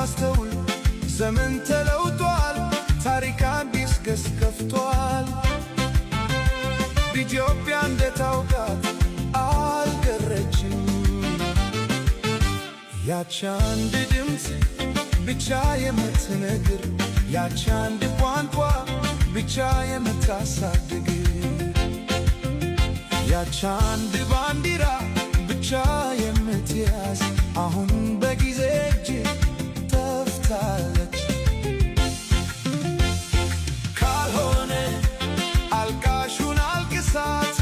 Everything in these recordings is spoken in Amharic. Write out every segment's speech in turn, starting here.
አስተውል ዘመን ተለውጧል ታሪክ አዲስ ገጽ ከፍቷል ኢትዮጵያ እንደታውቃት አልቀረችም ያች አንድ ድምፅ ብቻ የምትነግር ያች አንድ ቋንቋ ብቻ የምታሳድግ ያች አንድ ባንዲራ ብቻ የምትያዝ አሁን በጊዜ እጅ ጠፍታለች ካልሆነ አልቃሹን አልቅሳት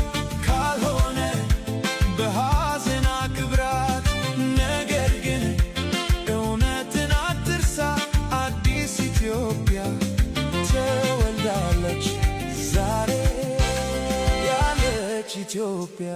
ካልሆነ በሐዘን አክብራት ነገር ግን እውነትን አትርሳ አዲስ ኢትዮጵያ ተወልዳለች ዛሬ ያለች ኢትዮጵያ